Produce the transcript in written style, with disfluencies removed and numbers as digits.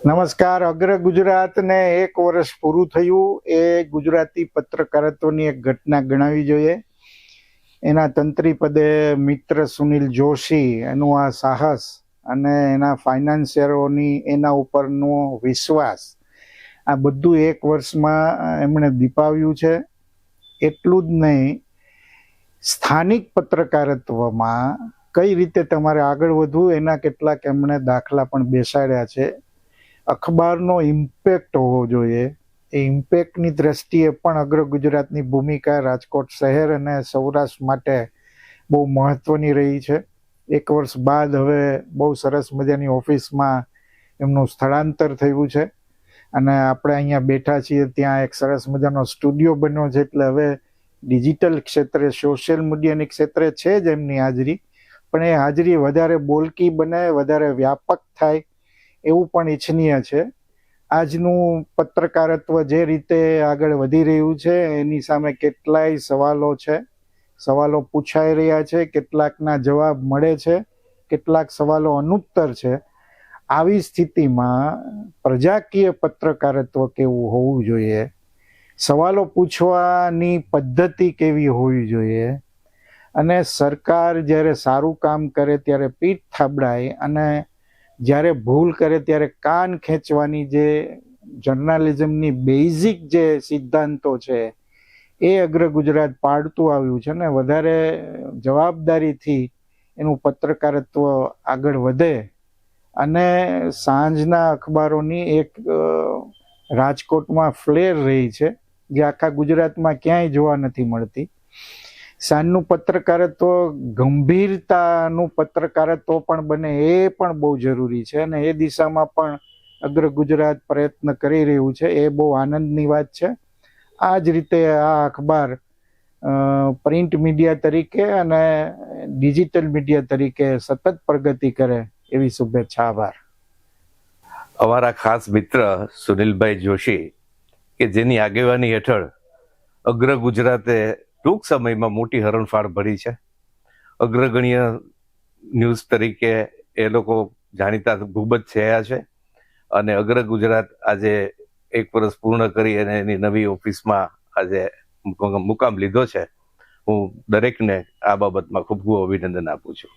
નમસ્કાર. અગ્ર ગુજરાતને 1 વર્ષ પૂરું થયું એ ગુજરાતી પત્રકારત્વની એક ઘટના ગણાવી જોઈએ. એના તંત્રી પદે મિત્ર સુનિલ જોશી, એનું આ સાહસ અને એના ફાઇનાન્સિયરોની એના ઉપરનો વિશ્વાસ, આ બધું 1 વર્ષમાં એમણે દીપાવ્યું છે. એટલું જ નહીં, સ્થાનિક પત્રકારત્વમાં કઈ રીતે તમારે આગળ વધવું એના કેટલાક એમણે દાખલા પણ બેસાડ્યા છે. અખબારનો ઇમ્પેક્ટ હોવો જોઈએ, એ ઇમ્પેક્ટની દ્રષ્ટિએ પણ અગ્ર ગુજરાતની ભૂમિકા રાજકોટ શહેર અને સૌરાષ્ટ્ર માટે બહુ મહત્વની રહી છે. 1 વર્ષ બાદ હવે બહુ સરસ મજાની ઓફિસમાં એમનું સ્થળાંતર થયું છે અને આપણે અહીંયા બેઠા છીએ ત્યાં એક સરસ મજાનો સ્ટુડિયો બન્યો છે. એટલે હવે ડિજિટલ ક્ષેત્રે, સોશિયલ મીડિયાની ક્ષેત્રે છે જ એમની હાજરી, પણ એ હાજરી વધારે બોલકી બને, વધારે વ્યાપક થાય એવું પણ ઈચ્છનીય છે. આજનું પત્રકારત્વ જે રીતે આગળ વધી રહ્યું છે એની સામે કેટલાય સવાલો છે, સવાલો પૂછાઈ રહ્યા છે, કેટલાકના જવાબ મળે છે, કેટલાક સવાલો અનુત્તર છે. આવી સ્થિતિમાં પ્રજાકીય પત્રકારત્વ કેવું હોવું જોઈએ, સવાલો પૂછવાની પદ્ધતિ કેવી હોવી જોઈએ, અને સરકાર જ્યારે સારું કામ કરે ત્યારે પીઠ થાબડાય અને જ્યારે ભૂલ કરે ત્યારે કાન ખેંચવાની જે જર્નાલિઝમની બેઝિક જે સિદ્ધાંતો છે એ અગ્ર ગુજરાત પાડતું આવ્યું છે ને વધારે જવાબદારીથી એનું પત્રકારત્વ આગળ વધે અને સાંજના અખબારોની એક રાજકોટમાં ફ્લેર રહી છે જે આખા ગુજરાતમાં ક્યાંય જોવા નથી મળતી. સાંજનું પત્રકારત્વ ગંભીરતાનું પત્રકારત્વ પણ બને એ પણ બહુ જરૂરી છે અને એ દિશામાં પણ અગ્ર ગુજરાત પ્રયત્ન કરી રહ્યું છે. એ બહુ આનંદની વાત છે. આ જ રીતે આ અખબાર પ્રિન્ટ મીડિયા તરીકે અને ડિજિટલ મીડિયા તરીકે સતત પ્રગતિ કરે એવી શુભેચ્છા. આભાર. અમારા ખાસ મિત્ર સુનિલભાઈ જોશી કે જેની આગેવાની હેઠળ અગ્ર ગુજરાતે ટૂંક સમયમાં મોટી હરણફાળ ભરી છે. અગ્રગણ્ય ન્યૂઝ તરીકે એ લોકો જાણીતા ખૂબ જ થયા છે અને અગ્ર ગુજરાત આજે 1 વર્ષ પૂર્ણ કરી અને એની નવી ઓફિસમાં આજે મુકામ લીધો છે. હું દરેકને આ બાબતમાં ખૂબ ખૂબ અભિનંદન આપું છું.